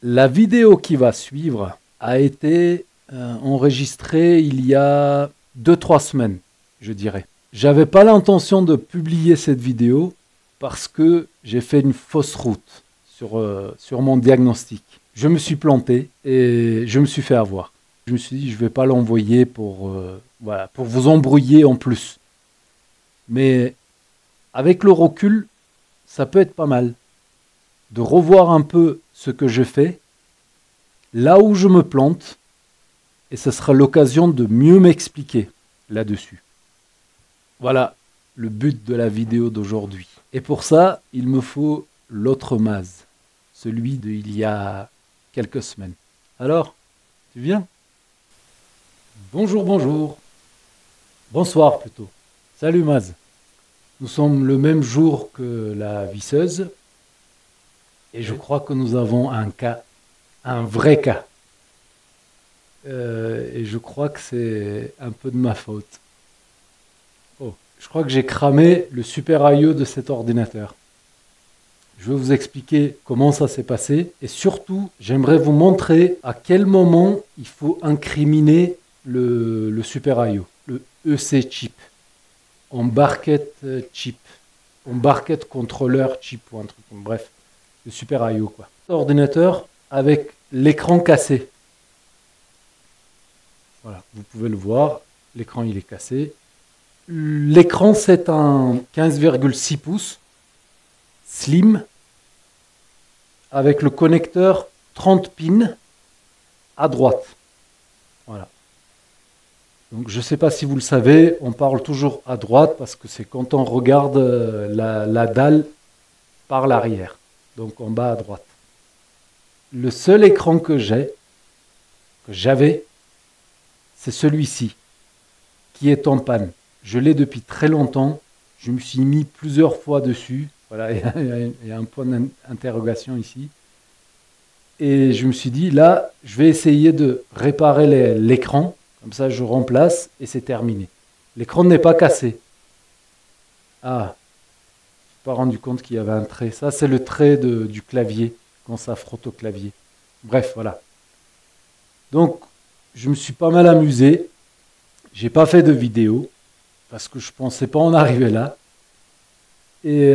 La vidéo qui va suivre a été enregistrée il y a 2 3 semaines, je dirais. J'avais pas l'intention de publier cette vidéo parce que j'ai fait une fausse route sur mon diagnostic. Je me suis planté et je me suis fait avoir. Je me suis dit, je ne vais pas l'envoyer voilà, pour vous embrouiller en plus. Mais avec le recul, ça peut être pas mal de revoir un peu ce que je fais, là où je me plante, et ce sera l'occasion de mieux m'expliquer là-dessus. Voilà le but de la vidéo d'aujourd'hui. Et pour ça, il me faut l'autre Maz, celui d'il y a quelques semaines. Alors, tu viens? Bonjour, bonjour. Bonsoir plutôt. Salut Maz. Nous sommes le même jour que la visseuse et je crois que nous avons un cas, un vrai cas. Et je crois que c'est un peu de ma faute. Oh, je crois que j'ai cramé le super IO de cet ordinateur. Je vais vous expliquer comment ça s'est passé et surtout, j'aimerais vous montrer à quel moment il faut incriminer le super IO, le EC chip, embarqued chip, embarqued controller chip ou un truc, bref, le super IO quoi. Ordinateur avec l'écran cassé. Voilà, vous pouvez le voir, l'écran il est cassé. L'écran c'est un 15,6 pouces slim avec le connecteur 30 pins à droite. Voilà. Donc je ne sais pas si vous le savez, on parle toujours à droite parce que c'est quand on regarde la dalle par l'arrière. Donc en bas à droite. Le seul écran que j'avais, c'est celui-ci, qui est en panne. Je l'ai depuis très longtemps. Je me suis mis plusieurs fois dessus. Voilà, il y a un point d'interrogation ici. Et je me suis dit, là, je vais essayer de réparer l'écran. Comme ça, je remplace et c'est terminé. L'écran n'est pas cassé. Ah, je ne me suis pas rendu compte qu'il y avait un trait. Ça, c'est le trait du clavier, quand ça frotte au clavier. Bref, voilà. Donc, je me suis pas mal amusé. J'ai pas fait de vidéo parce que je pensais pas en arriver là. Et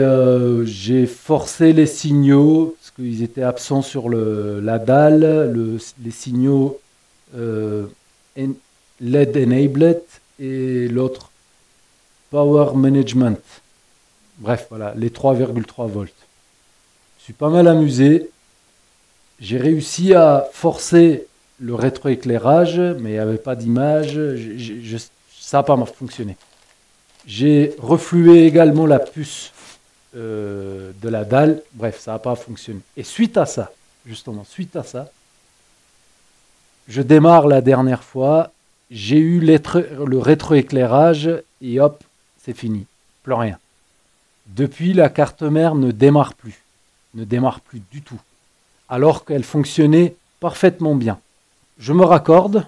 j'ai forcé les signaux parce qu'ils étaient absents sur la dalle, les signaux euh, LED enabled et l'autre power management. Bref, voilà, les 3,3 volts. Je suis pas mal amusé. J'ai réussi à forcer le rétroéclairage, mais il n'y avait pas d'image. Ça n'a pas fonctionné. J'ai reflué également la puce de la dalle. Bref, ça n'a pas fonctionné. Et suite à ça, justement, suite à ça, je démarre la dernière fois. J'ai eu le rétroéclairage et hop, c'est fini. Plus rien. Depuis, la carte mère ne démarre plus. Ne démarre plus du tout. Alors qu'elle fonctionnait parfaitement bien. Je me raccorde.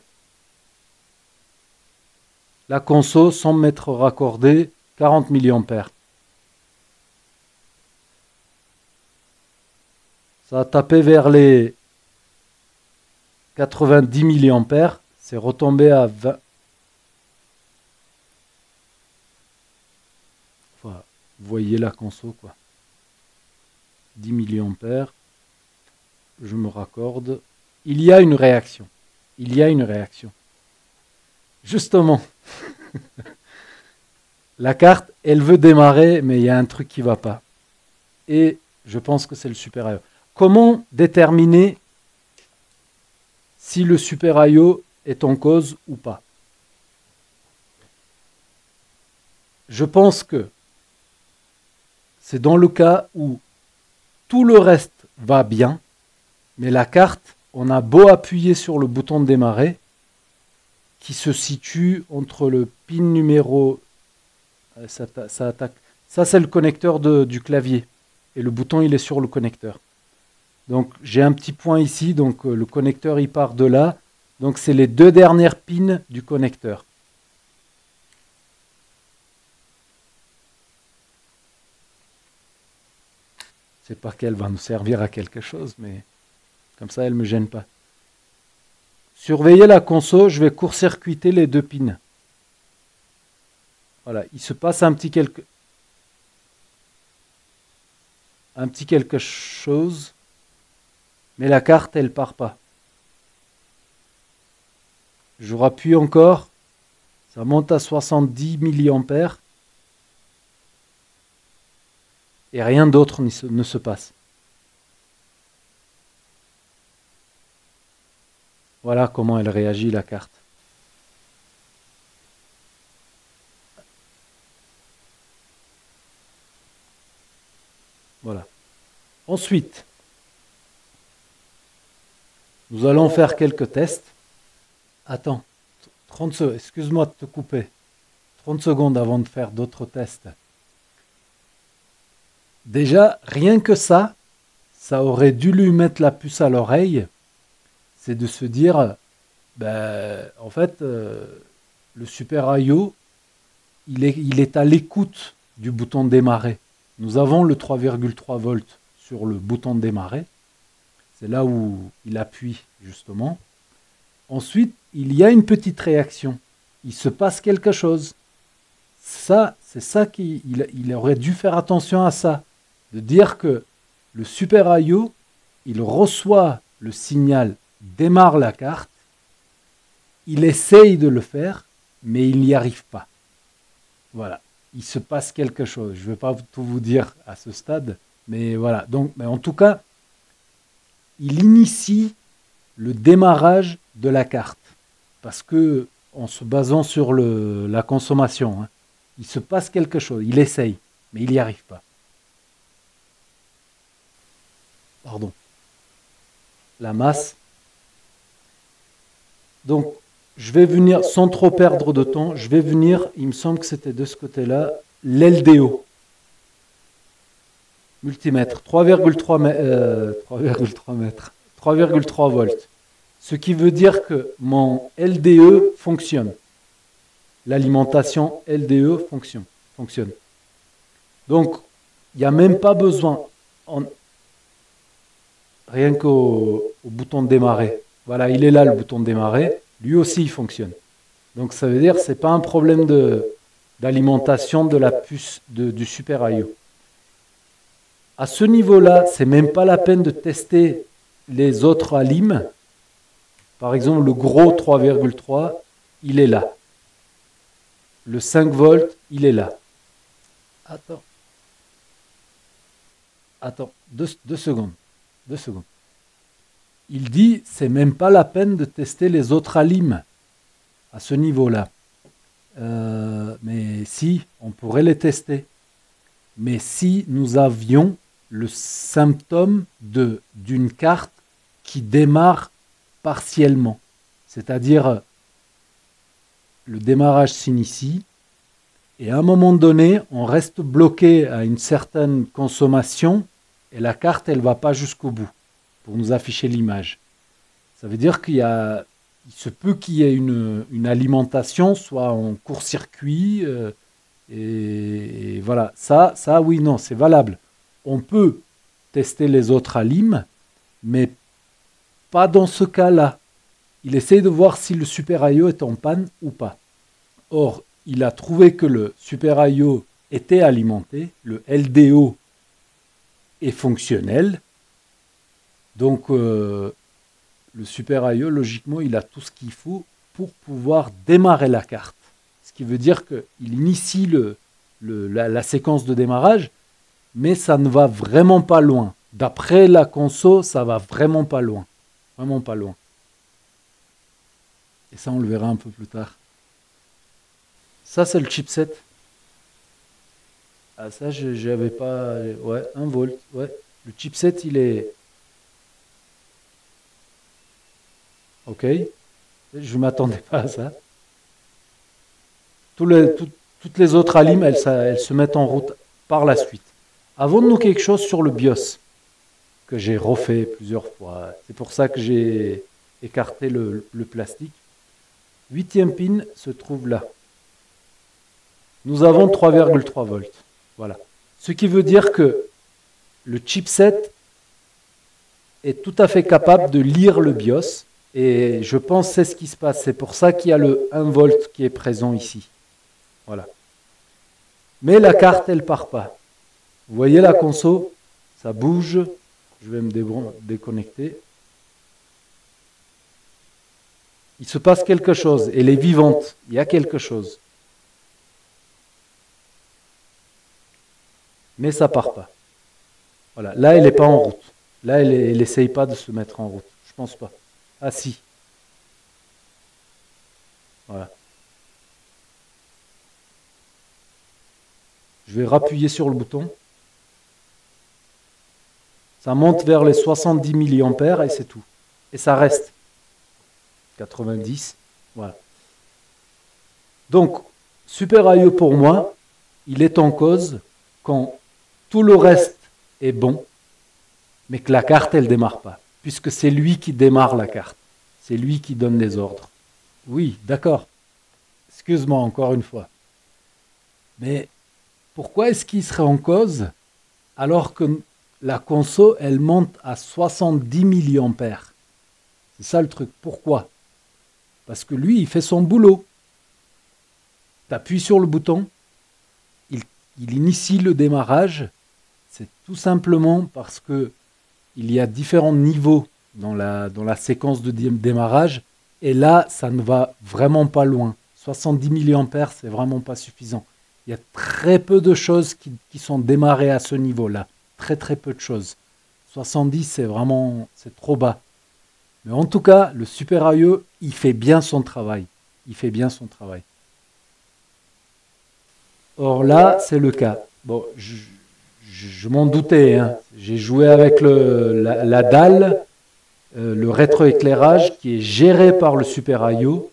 La conso semble m'être raccordée 40 mA. Ça a tapé vers les 90 mA. C'est retombé à 20. Enfin, vous voyez la conso, quoi. 10 mA. Je me raccorde. Il y a une réaction. Il y a une réaction. Justement, la carte, elle veut démarrer, mais il y a un truc qui ne va pas. Et je pense que c'est le Super IO. Comment déterminer si le Super IO est en cause ou pas? Je pense que c'est dans le cas où tout le reste va bien, mais la carte, on a beau appuyer sur le bouton de démarrer, qui se situe entre le pin numéro... Ça attaque. Ça, c'est le connecteur du clavier. Et le bouton, il est sur le connecteur. Donc, j'ai un petit point ici. Donc, le connecteur, il part de là. Donc, c'est les deux dernières pins du connecteur. Je ne sais pas qu'elle va nous servir à quelque chose, mais Comme ça, elle ne me gêne pas. Surveillez la console, je vais court-circuiter les 2 pins. Voilà, il se passe un petit quelque chose, mais la carte, elle part pas. Je rappuie encore, ça monte à 70 mA et rien d'autre ne se passe. Voilà comment elle réagit, la carte. Voilà. Ensuite, nous allons faire quelques tests. Attends, 30 secondes, excuse-moi de te couper. 30 secondes avant de faire d'autres tests. Déjà, rien que ça aurait dû lui mettre la puce à l'oreille. C'est de se dire, ben, en fait, le Super I/O, il est à l'écoute du bouton démarrer. Nous avons le 3,3 volts sur le bouton démarrer. C'est là où il appuie, justement. Ensuite, il y a une petite réaction. Il se passe quelque chose. Ça, c'est ça qu'il aurait dû faire attention à ça. De dire que le Super I/O, il reçoit le signal, démarre la carte, il essaye de le faire, mais il n'y arrive pas. Voilà, il se passe quelque chose. Je ne vais pas tout vous dire à ce stade, mais voilà. Donc, mais en tout cas, il initie le démarrage de la carte. Parce que, en se basant sur la consommation, hein, il se passe quelque chose. Il essaye, mais il n'y arrive pas. Pardon. La masse. Donc, je vais venir, sans trop perdre de temps, je vais venir, il me semble que c'était de ce côté-là, l'LDO. Multimètre, 3,3 mètres, 3,3 volts. Ce qui veut dire que mon LDE fonctionne. L'alimentation LDE fonctionne. Donc, il n'y a même pas besoin, rien qu'au bouton de démarrer. Voilà, il est là le bouton de démarrer. Lui aussi, il fonctionne. Donc, ça veut dire que ce n'est pas un problème d'alimentation de la puce du Super I/O. À ce niveau-là, ce n'est même pas la peine de tester les autres alimes. Par exemple, le gros 3,3, il est là. Le 5 volts, il est là. Attends, deux secondes. 2 secondes. Il dit, c'est même pas la peine de tester les autres alimes à ce niveau-là. Mais si, on pourrait les tester. Mais si nous avions le symptôme d'une carte qui démarre partiellement, c'est-à-dire le démarrage s'initie et à un moment donné, on reste bloqué à une certaine consommation et la carte, elle ne va pas jusqu'au bout pour nous afficher l'image. Ça veut dire il se peut qu'il y ait une alimentation, soit en court-circuit, et voilà. Ça, oui, non, c'est valable. On peut tester les autres alimes, mais pas dans ce cas-là. Il essaye de voir si le Super I/O est en panne ou pas. Or, il a trouvé que le Super I/O était alimenté, le LDO est fonctionnel. Donc, le Super I/O, logiquement, il a tout ce qu'il faut pour pouvoir démarrer la carte. Ce qui veut dire qu'il initie la séquence de démarrage, mais ça ne va vraiment pas loin. D'après la conso, ça va vraiment pas loin. Vraiment pas loin. Et ça, on le verra un peu plus tard. Ça, c'est le chipset. Ah, ça, j'avais pas... Ouais, 1 volt. Ouais. Le chipset, il est... Ok. Je ne m'attendais pas à ça. Toutes les autres alimes, elles se mettent en route par la suite. Avons-nous quelque chose sur le BIOS que j'ai refait plusieurs fois? C'est pour ça que j'ai écarté le plastique. 8e pin se trouve là. Nous avons 3,3 volts. Voilà. Ce qui veut dire que le chipset est tout à fait capable de lire le BIOS. Et je pense que c'est ce qui se passe. C'est pour ça qu'il y a le 1 volt qui est présent ici. Voilà. Mais la carte, elle ne part pas. Vous voyez la console, ça bouge. Je vais me déconnecter. Il se passe quelque chose. Elle est vivante. Il y a quelque chose. Mais ça ne part pas. Voilà. Là, elle n'est pas en route. Là, elle n'essaye pas de se mettre en route. Je ne pense pas. Ah si. Voilà. Je vais rappuyer sur le bouton. Ça monte vers les 70 mA et c'est tout. Et ça reste. 90. Voilà. Donc, Super IO pour moi, il est en cause quand tout le reste est bon, mais que la carte, elle ne démarre pas. Puisque c'est lui qui démarre la carte. C'est lui qui donne les ordres. Oui, d'accord. Excuse-moi encore une fois. Mais pourquoi est-ce qu'il serait en cause alors que la console, elle monte à 70 mA? C'est ça le truc. Pourquoi? Parce que lui, il fait son boulot. Tu appuies sur le bouton, il initie le démarrage. C'est tout simplement parce que il y a différents niveaux dans la séquence de démarrage. Et là, ça ne va vraiment pas loin. 70 mA, c'est vraiment pas suffisant. Il y a très peu de choses qui sont démarrées à ce niveau-là. Très très peu de choses. 70, c'est trop bas. Mais en tout cas, le Super IO, il fait bien son travail. Il fait bien son travail. Or là, c'est le cas. Bon, je m'en doutais. Hein. J'ai joué avec la dalle, le rétroéclairage qui est géré par le Super IO.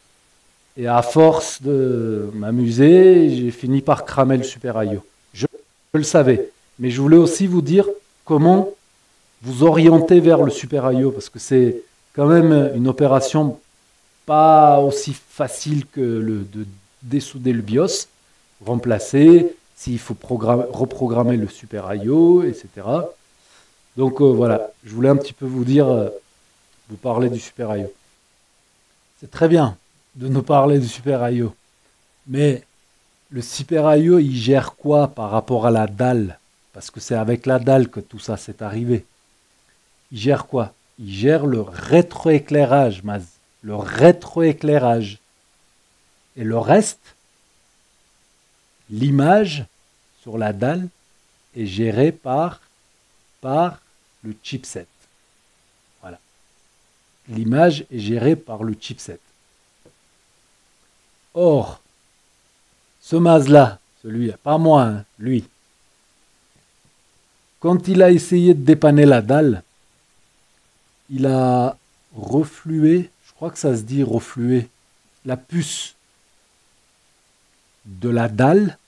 Et à force de m'amuser, j'ai fini par cramer le Super IO. Je le savais. Mais je voulais aussi vous dire comment vous orienter vers le Super IO. Parce que c'est quand même une opération pas aussi facile que de dessouder le BIOS, remplacer, s'il faut reprogrammer le Super IO, etc. Donc voilà, je voulais un petit peu vous dire, vous parler du Super IO. C'est très bien de nous parler du Super IO, mais le Super IO, il gère quoi par rapport à la dalle? Parce que c'est avec la dalle que tout ça s'est arrivé. Il gère quoi? Il gère le rétroéclairage, Maz. Le rétroéclairage. Et le reste, l'image sur la dalle est gérée par le chipset. Voilà. L'image est gérée par le chipset. Or, ce Maz-là, celui-là, pas moi, hein, lui, quand il a essayé de dépanner la dalle, il a reflué, je crois que ça se dit reflué, la puce de la dalle.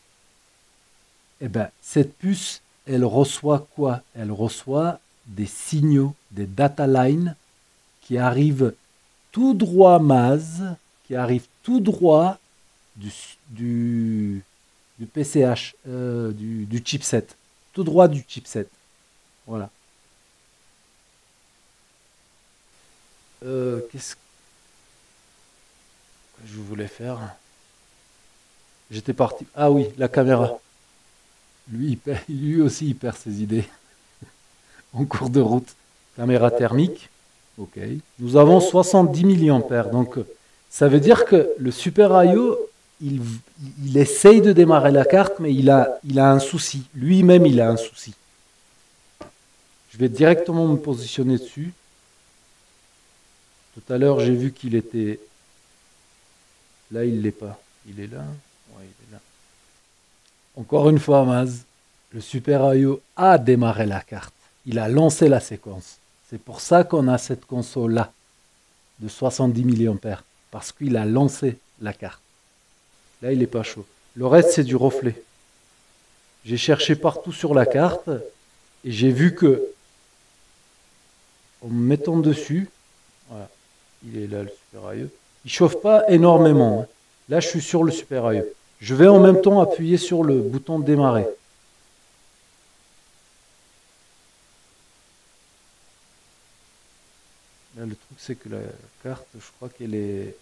Eh bien, cette puce, elle reçoit quoi? Elle reçoit des signaux, des data lines qui arrivent tout droit Maz, qui arrivent tout droit du PCH, du chipset, tout droit du chipset. Voilà. Qu'est-ce que je voulais faire? J'étais parti. Ah oui, la caméra. Lui aussi, il perd ses idées en cours de route. Caméra thermique. Ok. Nous avons 70 mA. Donc, ça veut dire que le Super IO, il essaye de démarrer la carte, mais il a un souci. Lui-même, il a un souci. Je vais directement me positionner dessus. Tout à l'heure, j'ai vu qu'il était... Là, il ne l'est pas. Il est là. Ouais, il est là. Encore une fois, Maz, le Super IO a démarré la carte. Il a lancé la séquence. C'est pour ça qu'on a cette console-là de 70 mA. Parce qu'il a lancé la carte. Là, il n'est pas chaud. Le reste, c'est du reflet. J'ai cherché partout sur la carte et j'ai vu que, en me mettant dessus, voilà, il est là le Super IO. Il ne chauffe pas énormément. Hein. Là, je suis sur le Super IO. Je vais en même temps appuyer sur le bouton démarrer. Là, le truc, c'est que la carte, je crois qu'elle est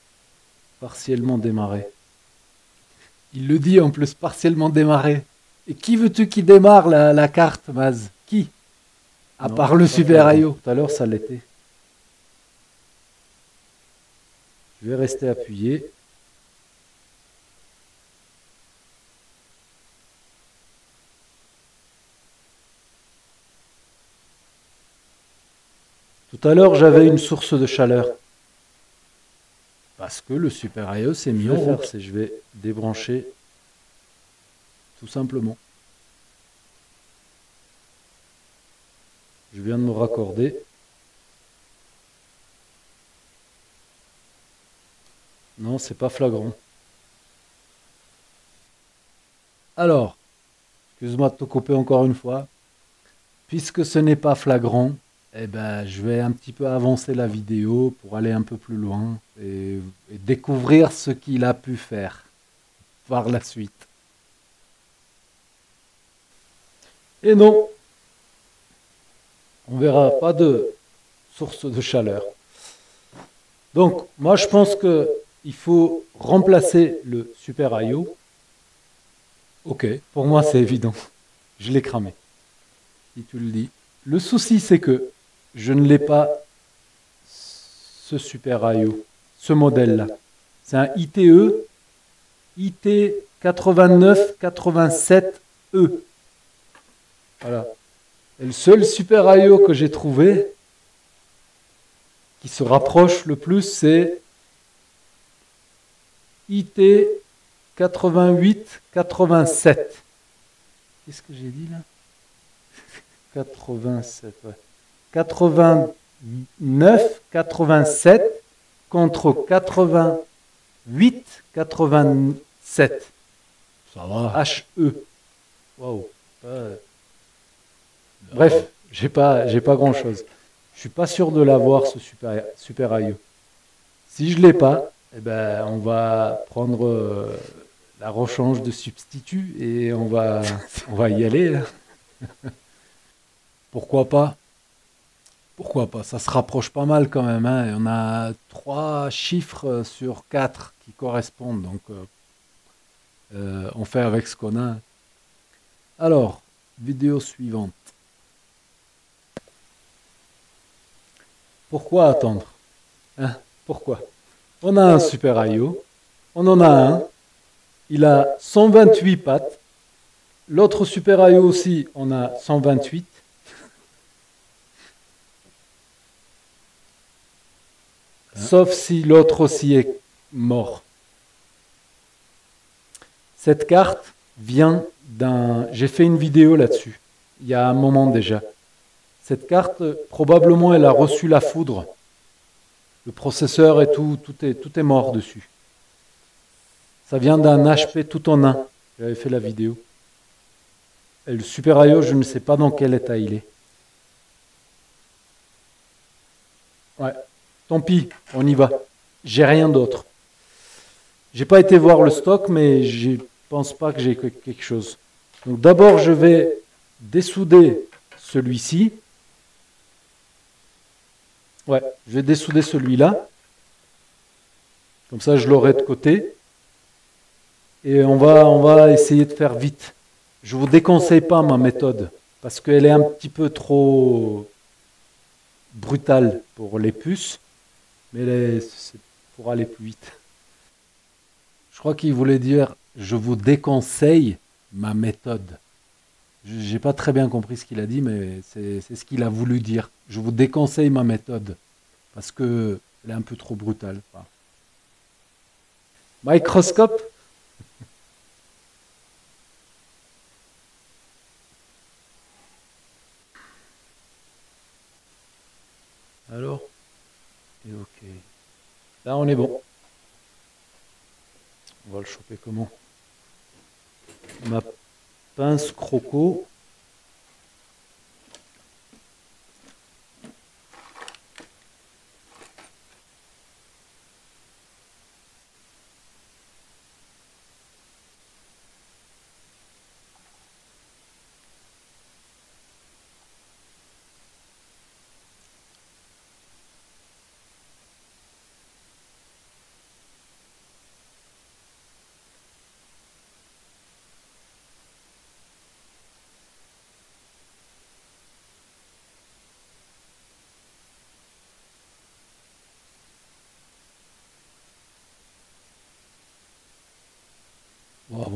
partiellement démarrée. Il le dit en plus, partiellement démarrée. Et qui veux-tu qui démarre la carte, Maz? Qui? À Non, part le c'est pas Super flagrant. IO. Tout à l'heure, ça l'était. Je vais rester appuyé. Tout à l'heure, j'avais une source de chaleur. Parce que le Super IO s'est mis en route. Je vais débrancher tout simplement. Je viens de me raccorder. Non, c'est pas flagrant. Alors, excuse-moi de te couper encore une fois. Puisque ce n'est pas flagrant, eh ben, je vais un petit peu avancer la vidéo pour aller un peu plus loin et découvrir ce qu'il a pu faire par la suite. Et non, on verra pas de source de chaleur. Donc, moi, je pense que il faut remplacer le Super IO. Ok, pour moi, c'est évident. Je l'ai cramé, si tu le dis. Le souci, c'est que je ne l'ai pas, ce Super IO, ce modèle-là. C'est un ITE IT8987E. Voilà. Et le seul Super IO que j'ai trouvé qui se rapproche le plus, c'est IT8887. Qu'est-ce que j'ai dit là? 87, ouais. 89, 87 contre 88, 87. Ça va. HE. Waouh. Bref, j'ai pas grand chose. Je suis pas sûr de l'avoir ce super IO. Si je l'ai pas, eh ben on va prendre la rechange de substitut et on va y aller. Pourquoi pas? Pourquoi pas? Ça se rapproche pas mal quand même. Hein. On a 3 chiffres sur 4 qui correspondent. Donc on fait avec ce qu'on a. Alors, vidéo suivante. Pourquoi attendre? Hein? Pourquoi? On a un Super IO. On en a un. Il a 128 pattes. L'autre Super IO aussi, on a 128. Sauf si l'autre aussi est mort. Cette carte vient d'un... J'ai fait une vidéo là-dessus, il y a un moment déjà. Cette carte, probablement, elle a reçu la foudre. Le processeur et tout est mort dessus. Ça vient d'un HP tout en un. J'avais fait la vidéo. Et le Super IO, je ne sais pas dans quel état il est. Ouais, tant pis, on y va. J'ai rien d'autre. J'ai pas été voir le stock, mais je pense pas que j'ai quelque chose. Donc d'abord, je vais dessouder celui-ci. Ouais, je vais dessouder celui-là. Comme ça, je l'aurai de côté. Et on va essayer de faire vite. Je vous déconseille pas ma méthode, parce qu'elle est un petit peu trop brutale pour les puces, mais c'est pour aller plus vite. Je crois qu'il voulait dire je vous déconseille ma méthode. J'ai pas très bien compris ce qu'il a dit, mais c'est ce qu'il a voulu dire. Je vous déconseille ma méthode parce que elle est un peu trop brutale. Enfin. Microscope. Alors, et ok. Là, on est bon. On va le choper comment? Ma pince croco.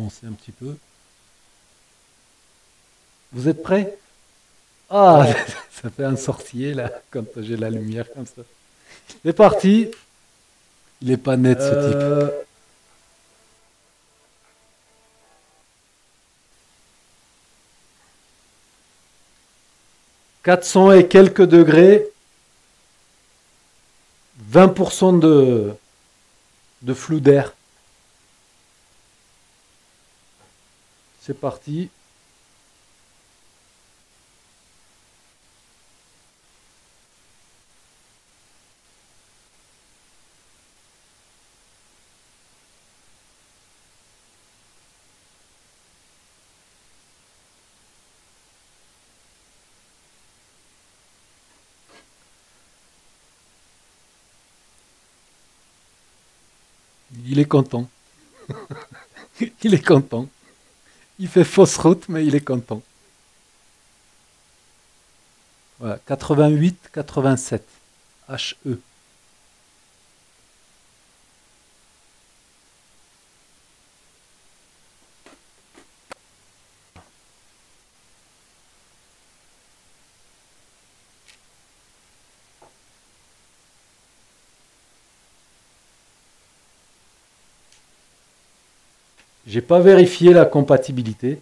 avancer un petit peu. Vous êtes prêts? Ah, ça fait un sorcier là, quand j'ai la lumière comme ça. C'est parti. Il est pas net ce type. 400 et quelques degrés, 20% de flou d'air. C'est parti. Il est content. Il est content. Il fait fausse route, mais il est content. Voilà, 88, 87. HE. J'ai pas vérifié la compatibilité.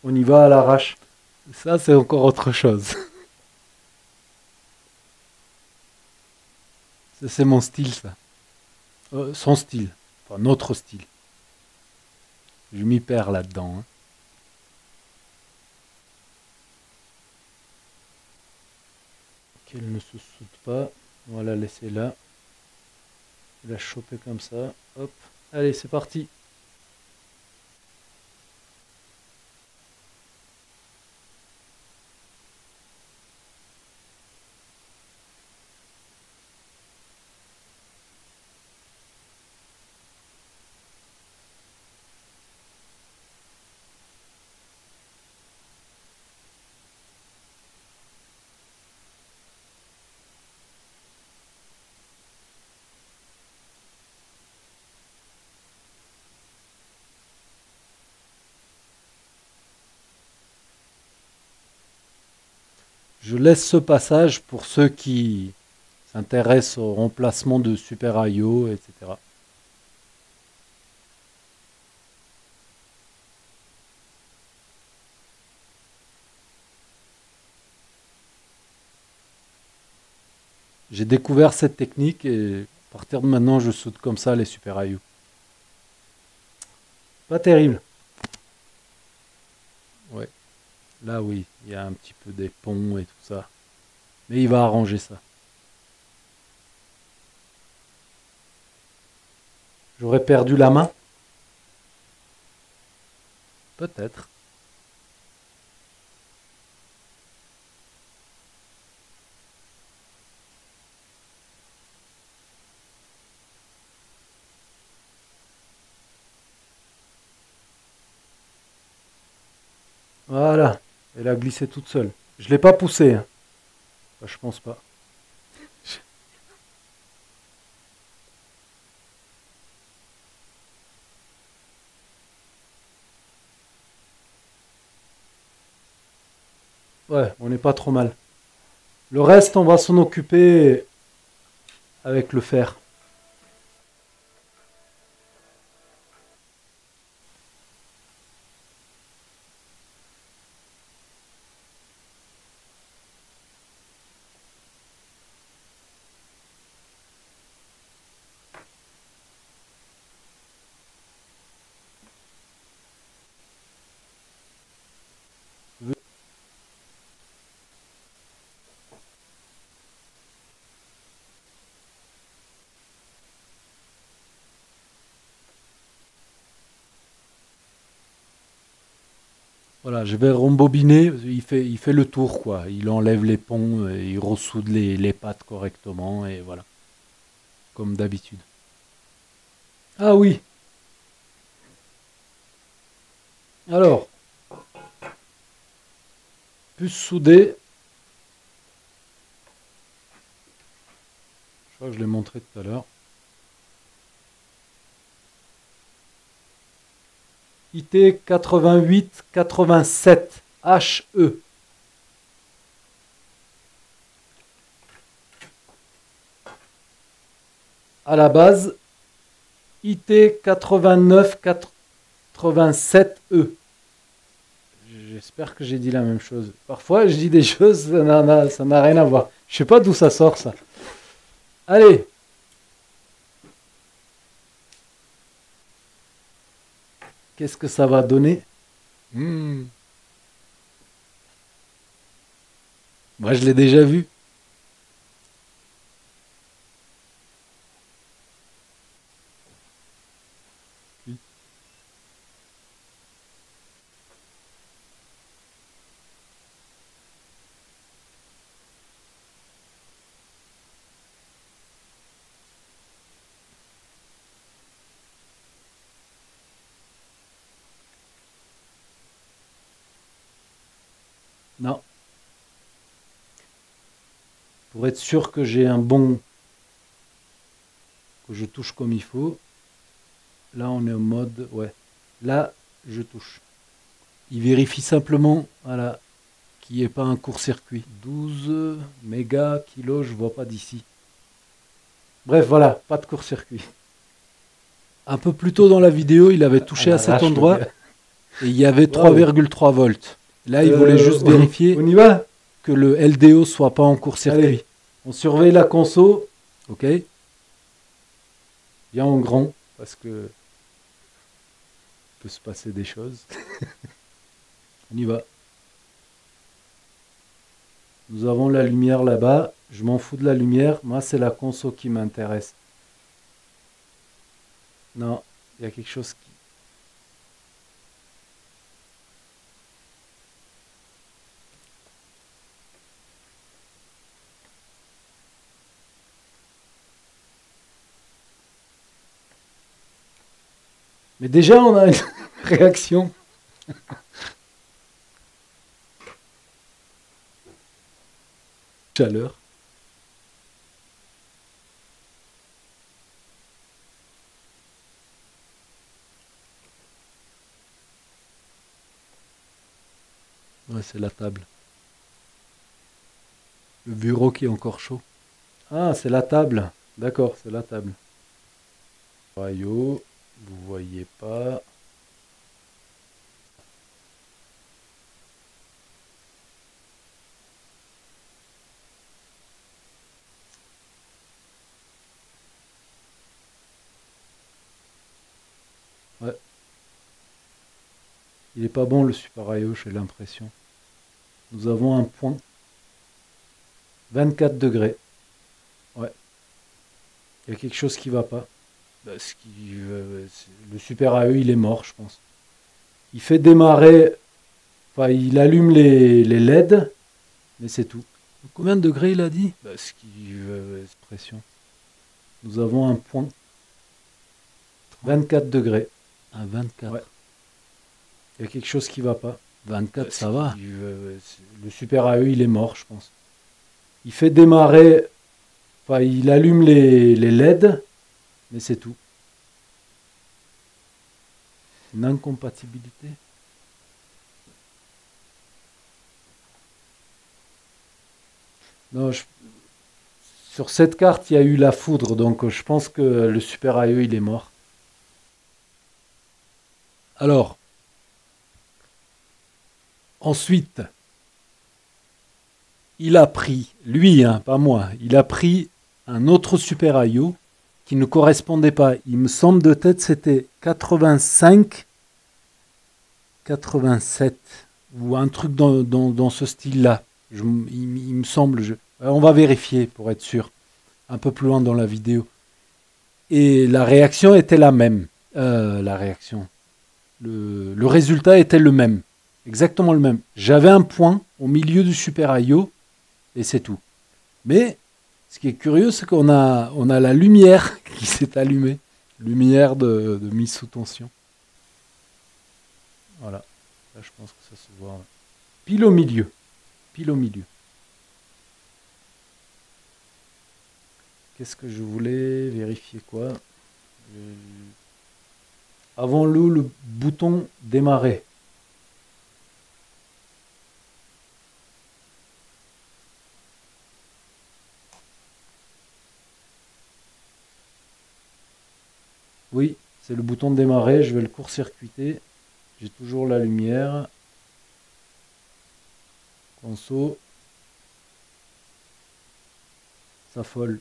On y va à l'arrache. Ça, c'est encore autre chose. C'est mon style, ça. Son style. Enfin, notre style. Je m'y perds là-dedans, hein. Qu'elle ne se soude pas. On va la laisser là. La choper comme ça. Hop. Allez, c'est parti. Je laisse ce passage pour ceux qui s'intéressent au remplacement de Super IO, etc. J'ai découvert cette technique et à partir de maintenant, je saute comme ça les Super IO. Pas terrible. Ouais. Là, oui, il y a un petit peu des ponts et tout ça. Mais il va arranger ça. J'aurais perdu la main? Peut-être. Voilà. Elle a glissé toute seule. Je l'ai pas poussée, hein. Enfin, je pense pas. Ouais, on n'est pas trop mal. Le reste, on va s'en occuper avec le fer. Voilà, je vais rembobiner. Il fait le tour, quoi. Il enlève les ponts, et il ressoude les pattes correctement, et voilà. Comme d'habitude. Ah oui. Alors, puce soudée. Je crois que je l'ai montré tout à l'heure. IT 8887 HE. À la base, IT 8987E. J'espère que j'ai dit la même chose. Parfois, je dis des choses, ça n'a rien à voir. Je sais pas d'où ça sort, ça. Allez. Qu'est-ce que ça va donner? Moi, je l'ai déjà vu. Non. Pour être sûr que j'ai un bon... que je touche comme il faut. Là, on est en mode... Ouais. Là, je touche. Il vérifie simplement, voilà, qu'il n'y ait pas un court-circuit. 12 mégas, kilos, je vois pas d'ici. Bref, voilà, pas de court-circuit. Un peu plus tôt dans la vidéo, il avait touché à cet endroit et il y avait 3,3 volts. Là, il voulait juste vérifier On y va? que le LDO soit pas en court-circuit. On surveille la conso, ok? Bien en grand, parce que peut se passer des choses. On y va. Nous avons la lumière là-bas. Je m'en fous de la lumière. Moi, c'est la conso qui m'intéresse. Non, il y a quelque chose qui... Mais déjà, on a une réaction. Chaleur. Ouais, c'est la table. Le bureau qui est encore chaud. Ah, c'est la table. D'accord, c'est la table. Rayo, vous voyez pas. Ouais. Il est pas bon le Super IO, j'ai l'impression. Nous avons un point. 24 degrés. Ouais. Il y a quelque chose qui va pas. Le Super AE, il est mort, je pense. Il fait démarrer, enfin, il allume les LED, mais c'est tout. Combien de degrés il a dit? Pression. Nous avons un point. 24 degrés. À 24. Ouais. Il y a quelque chose qui va pas. 24, ça va. Le Super AE, il est mort, je pense. Il fait démarrer, enfin, il allume les LED, mais c'est tout. Une incompatibilité. Non, sur cette carte, il y a eu la foudre, donc je pense que le Super AE, il est mort. Alors, ensuite, il a pris, lui, hein, pas moi, il a pris un autre Super IO qui ne correspondait pas. Il me semble de tête, c'était 85, 87, ou un truc dans ce style-là. Il me semble. On va vérifier pour être sûr, un peu plus loin dans la vidéo. Et la réaction était la même. La réaction. Le résultat était le même. Exactement le même. J'avais un point au milieu du Super IO et c'est tout. Mais ce qui est curieux, c'est qu'on a la lumière qui s'est allumée. Lumière de mise sous tension. Voilà. Là, je pense que ça se voit. Pile au milieu. Pile au milieu. Qu'est-ce que je voulais vérifier quoi? Avons-nous le bouton démarrer? Oui, c'est le bouton de démarrer. Je vais le court-circuiter. J'ai toujours la lumière. Conso. Ça folle.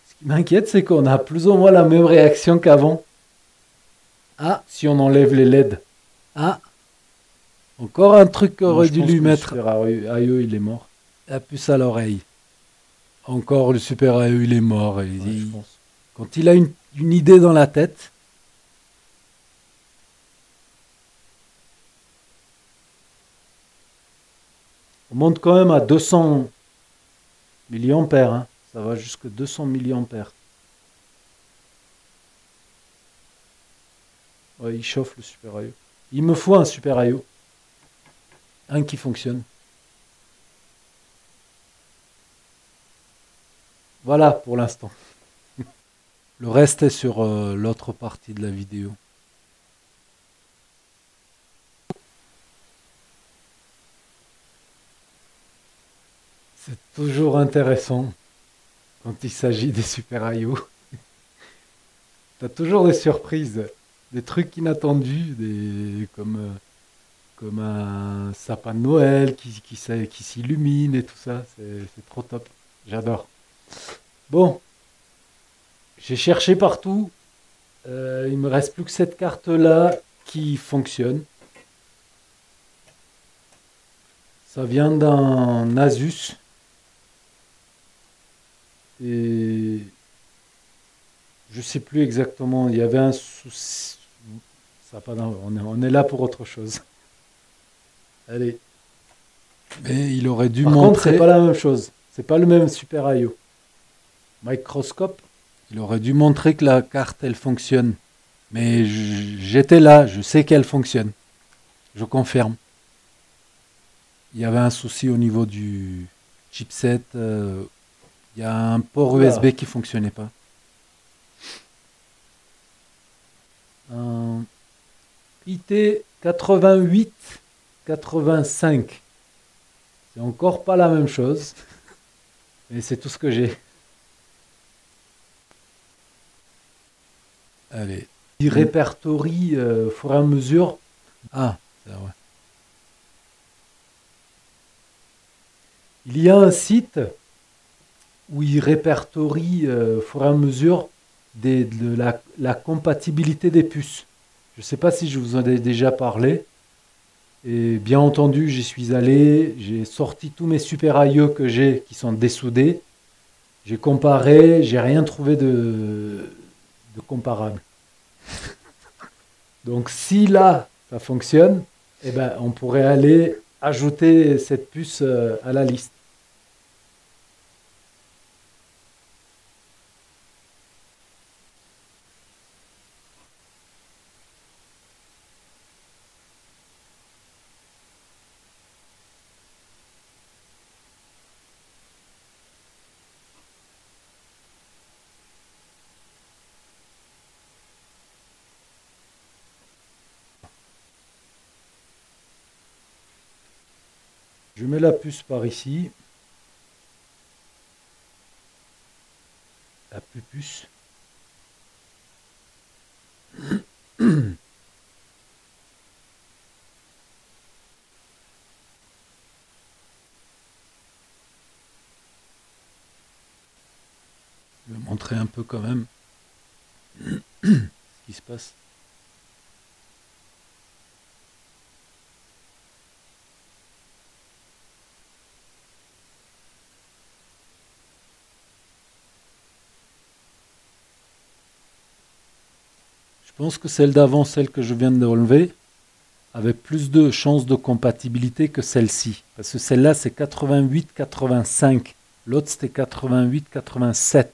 Ce qui m'inquiète, c'est qu'on a plus ou moins la même réaction qu'avant. Ah, Si on enlève les LED. ah. Encore un truc Non, qu'aurait je dû pense lui que le mettre Super IO, il est mort. la puce à l'oreille. Encore le Super AE, il est mort. Ouais, je pense. Quand il a une idée dans la tête, On monte quand même à 200 milliampères. Hein. Ça va jusque 200 milliampères. Ouais, il chauffe le Super IO. Il me faut un Super IO. Un qui fonctionne. Voilà pour l'instant. le reste est sur l'autre partie de la vidéo. C'est toujours intéressant quand il s'agit des Super IO. T'as toujours des surprises, des trucs inattendus, comme un sapin de Noël qui s'illumine et tout ça. C'est trop top. J'adore. Bon, j'ai cherché partout. Il me reste plus que cette carte-là qui fonctionne. Ça vient d'un Asus. Et je sais plus exactement. Il y avait un souci. Ça a pas on est là pour autre chose. Allez. Mais il aurait dû Par contre, c'est montrer, pas la même chose. C'est pas le même Super IO. Microscope. il aurait dû montrer que la carte elle fonctionne. Mais j'étais là, je sais qu'elle fonctionne. Je confirme. Il y avait un souci au niveau du chipset. Il y a un port Oula. USB qui fonctionnait pas. Un IT 88-85. C'est encore pas la même chose. Mais c'est tout ce que j'ai. Allez. Il répertorie au fur et à mesure. Ah, c'est vrai. Il y a un site où il répertorie au fur et à mesure de la compatibilité des puces. Je ne sais pas si je vous en ai déjà parlé. Et bien entendu, j'y suis allé, j'ai sorti tous mes Super IO que j'ai qui sont dessoudés. J'ai comparé, j'ai rien trouvé de comparable. Donc si là, ça fonctionne, eh ben, on pourrait aller ajouter cette puce à la liste. Je mets la puce par ici. La puce. Je vais montrer un peu quand même ce qui se passe. Je pense que celle d'avant, celle que je viens d'enlever, avait plus de chances de compatibilité que celle-ci. Parce que celle-là, c'est 88-85. L'autre, c'était 88-87.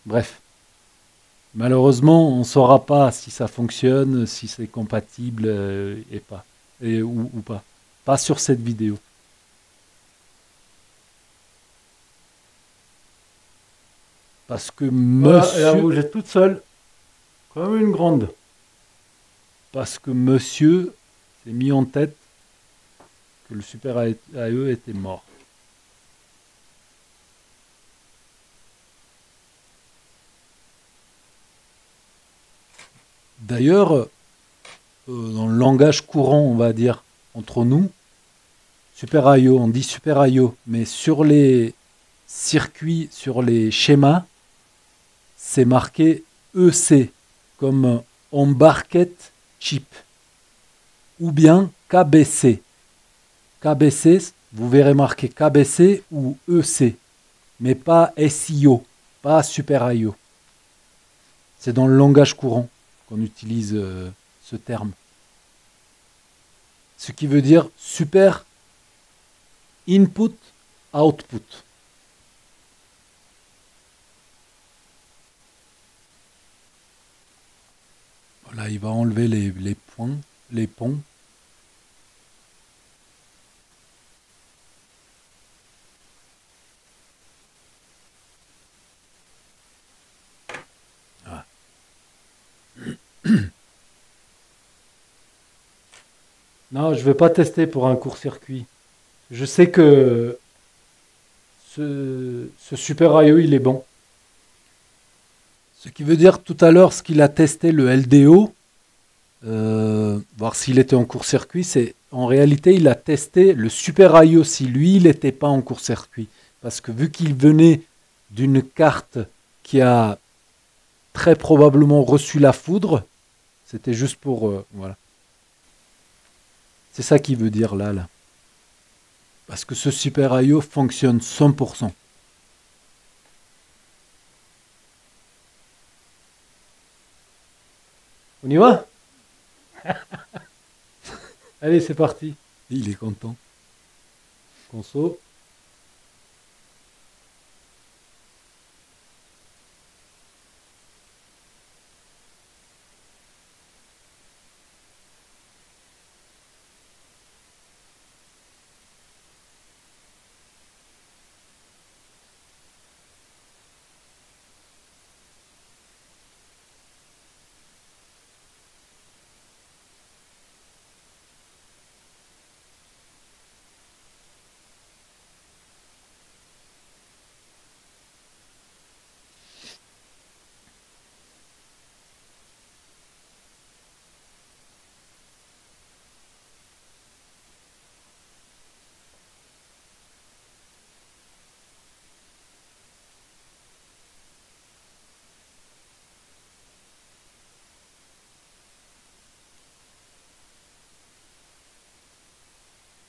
Bref. Malheureusement, on ne saura pas si ça fonctionne, si c'est compatible et pas. Ou pas. Pas sur cette vidéo. Parce que Voilà, et là, monsieur, vous êtes toute seule, comme une grande. parce que monsieur s'est mis en tête que le super AE était mort. D'ailleurs, dans le langage courant, on va dire, entre nous, Super IO, on dit Super IO, mais sur les circuits, sur les schémas, c'est marqué EC, comme Embarked Chip, ou bien KBC. KBC, vous verrez marqué KBC ou EC, mais pas SIO, pas Super IO. C'est dans le langage courant qu'on utilise ce terme. Ce qui veut dire Super Input Output. Voilà, il va enlever les points, les ponts. Ah. Non, je ne vais pas tester pour un court-circuit. Je sais que ce Super IO, il est bon. Ce qui veut dire tout à l'heure, ce qu'il a testé le LDO, voir s'il était en court-circuit, c'est en réalité, il a testé le Super IO si lui, il n'était pas en court-circuit. Parce que vu qu'il venait d'une carte qui a très probablement reçu la foudre, c'était juste pour... voilà. C'est ça qu'il veut dire là, là. Parce que ce Super IO fonctionne 100%. On y va? Allez, c'est parti. Il est content. Conso.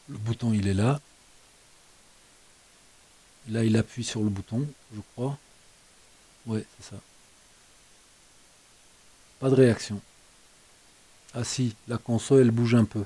Le bouton, il est là. Là, il appuie sur le bouton, je crois. Ouais, c'est ça. Pas de réaction. Ah si, la console, elle bouge un peu.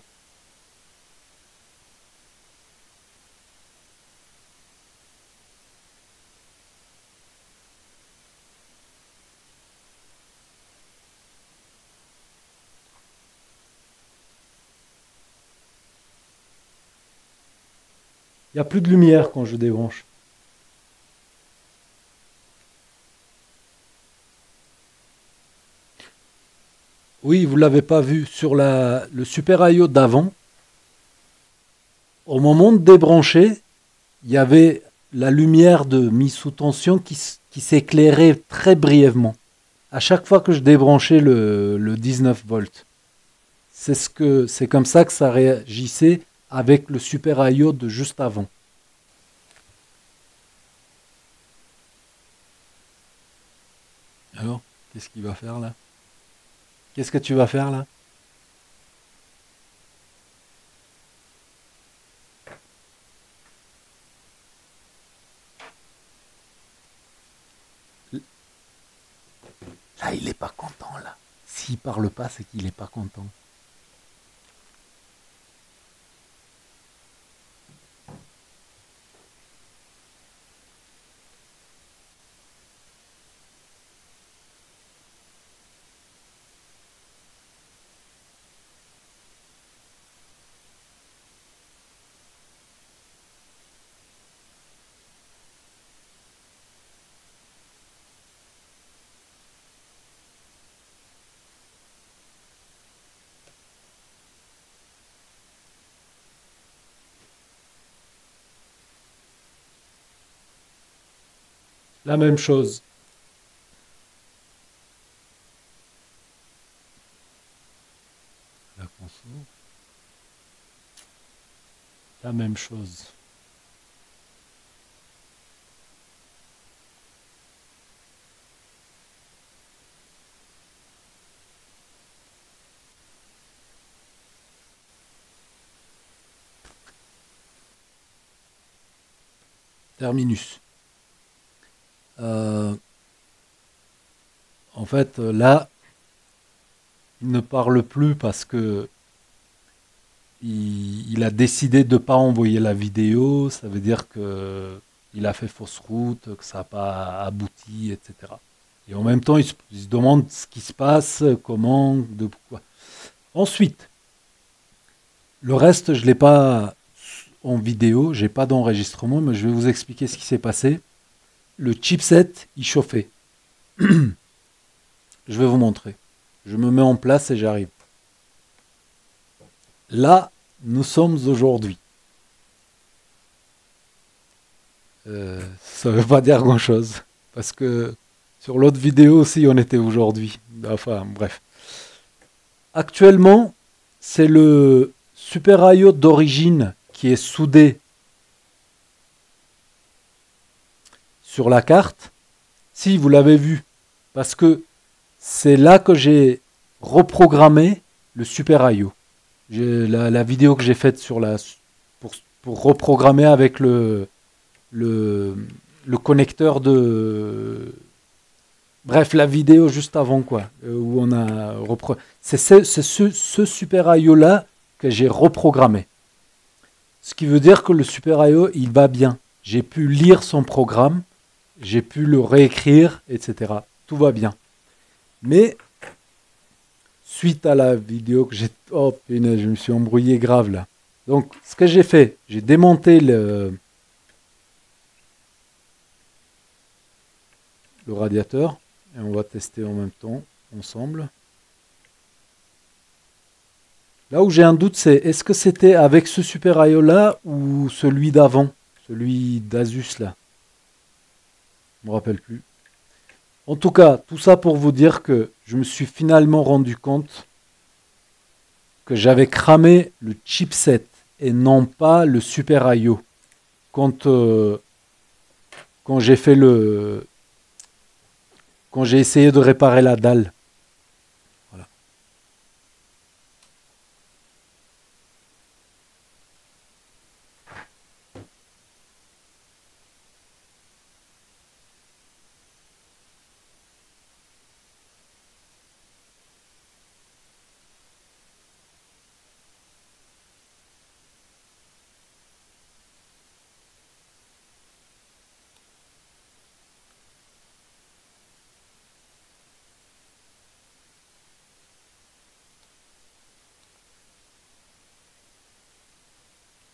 Il n'y a plus de lumière quand je débranche. Oui, vous l'avez pas vu sur le Super IO d'avant. Au moment de débrancher, il y avait la lumière de mise sous tension qui s'éclairait très brièvement. À chaque fois que je débranchais le 19 volts. C'est comme ça que ça réagissait avec le Super IO de juste avant. Alors, qu'est-ce qu'il va faire là? Qu'est-ce que tu vas faire là? Là, il n'est pas content là. S'il parle pas, c'est qu'il n'est pas content. La même chose. La console. La même chose. Terminus. Euh, En fait, là, il ne parle plus parce que il a décidé de ne pas envoyer la vidéo. Ça veut dire que il a fait fausse route, que ça n'a pas abouti, etc. Et en même temps, il se demande ce qui se passe, comment, de quoi. Ensuite, le reste, je ne l'ai pas en vidéo, j'ai pas d'enregistrement, mais je vais vous expliquer ce qui s'est passé. Le chipset, il chauffait. Je vais vous montrer. Je me mets en place et j'arrive. Là, nous sommes aujourd'hui. Ça ne veut pas dire grand-chose. Parce que sur l'autre vidéo aussi, on était aujourd'hui. Enfin, bref. Actuellement, c'est le Super IO d'origine qui est soudé sur la carte. Si, vous l'avez vu. Parce que c'est là que j'ai reprogrammé le Super IO. La vidéo que j'ai faite sur pour reprogrammer avec le, le connecteur de... Bref, la vidéo juste avant, quoi, où on a c'est ce Super IO là que j'ai reprogrammé. Ce qui veut dire que le Super IO, il va bien. J'ai pu lire son programme, j'ai pu le réécrire, etc. Tout va bien. Mais suite à la vidéo que j'ai... Oh punaise, je me suis embrouillé grave là. Donc, ce que j'ai fait, j'ai démonté le radiateur et on va tester en même temps, ensemble. Là où j'ai un doute, c'est est-ce que c'était avec ce Super IO là ou celui d'avant, celui d'Asus là. Je me rappelle plus. En tout cas, tout ça pour vous dire que je me suis finalement rendu compte que j'avais cramé le chipset et non pas le Super IO. Quand, quand j'ai fait quand j'ai essayé de réparer la dalle. Voilà.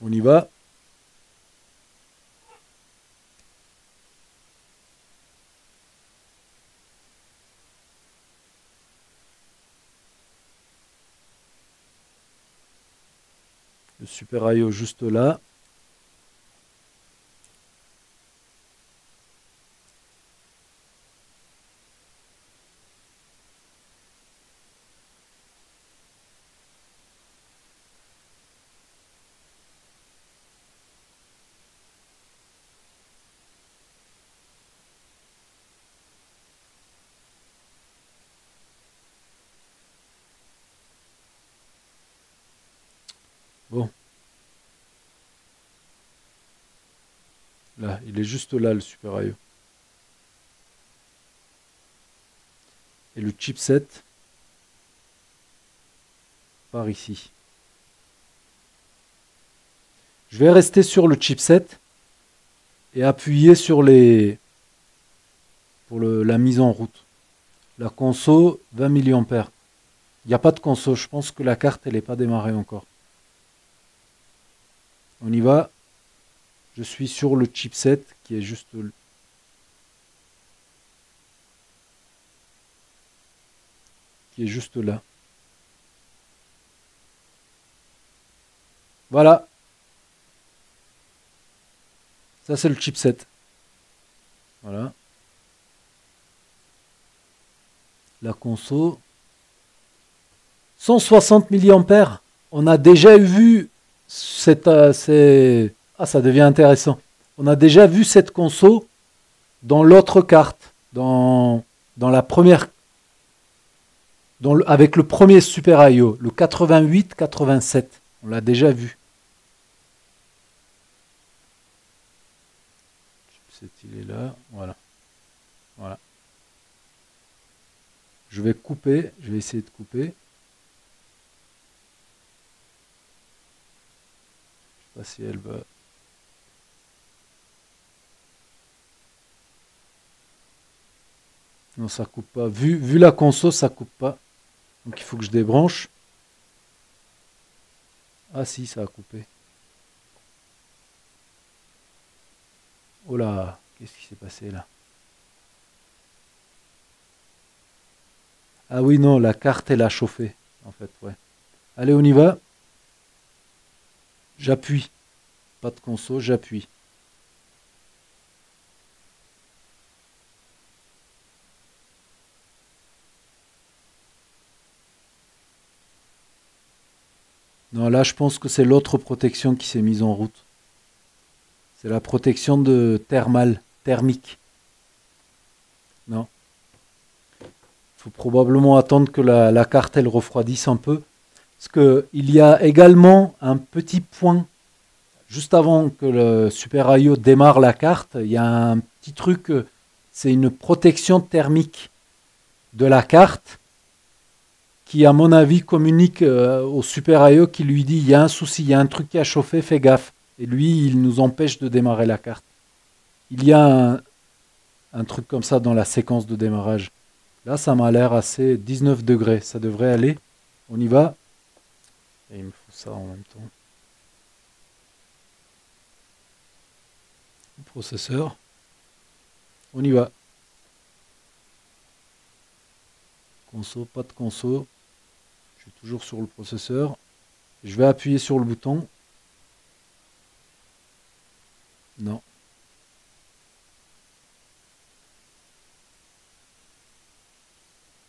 On y va. Le Super IO juste là. Bon, là, il est juste là le Super IO. Et le chipset par ici. Je vais rester sur le chipset et appuyer sur pour la mise en route. La conso, 20 mAh. Il n'y a pas de conso, je pense que la carte, elle n'est pas démarrée encore. On y va. Je suis sur le chipset qui est juste là. Voilà, ça c'est le chipset. Voilà. la conso. 160 milliampères. On a déjà vu cette... Ah, ça devient intéressant. On a déjà vu cette conso dans l'autre carte, dans la première, avec le premier Super IO, le 88-87. On l'a déjà vu. Il est là, voilà. Voilà. Je vais couper, je vais essayer de couper. Je sais pas si elle va... Non, ça coupe pas. Vu la console, ça coupe pas. Donc il faut que je débranche. Ah si, ça a coupé. Oh là, qu'est-ce qui s'est passé là? Ah oui, non, la carte, elle a chauffé, en fait, ouais. Allez, on y va. J'appuie. Pas de console, j'appuie. Non, là, je pense que c'est l'autre protection qui s'est mise en route. C'est la protection de thermique. Non. Il faut probablement attendre que la carte, elle refroidisse un peu. Parce qu'il y a également un petit point, juste avant que le Super IO démarre la carte, il y a un petit truc, c'est une protection thermique de la carte qui, à mon avis, communique au Super IO qui lui dit il y a un souci, il y a un truc qui a chauffé, fais gaffe. Et lui, il nous empêche de démarrer la carte. Il y a un truc comme ça dans la séquence de démarrage. Là, ça m'a l'air assez 19 degrés. Ça devrait aller. On y va. Et il me faut ça en même temps. Le processeur. On y va. Conso, pas de conso. Je suis toujours sur le processeur. Je vais appuyer sur le bouton. Non.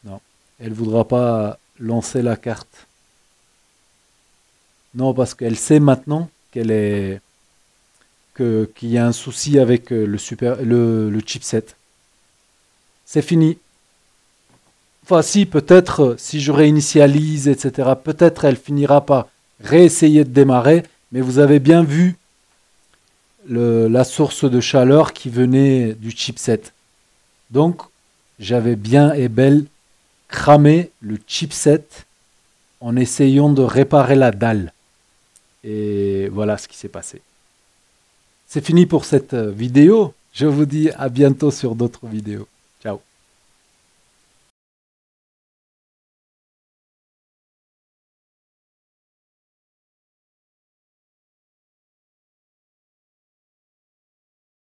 Non. Elle ne voudra pas lancer la carte. Non, parce qu'elle sait maintenant qu'il y a un souci avec le chipset. C'est fini. Enfin, si, peut-être, si je réinitialise, etc., peut-être elle finira par réessayer de démarrer, mais vous avez bien vu la source de chaleur qui venait du chipset. Donc, j'avais bien et belle cramé le chipset en essayant de réparer la dalle. Et voilà ce qui s'est passé. C'est fini pour cette vidéo. Je vous dis à bientôt sur d'autres vidéos. Ciao.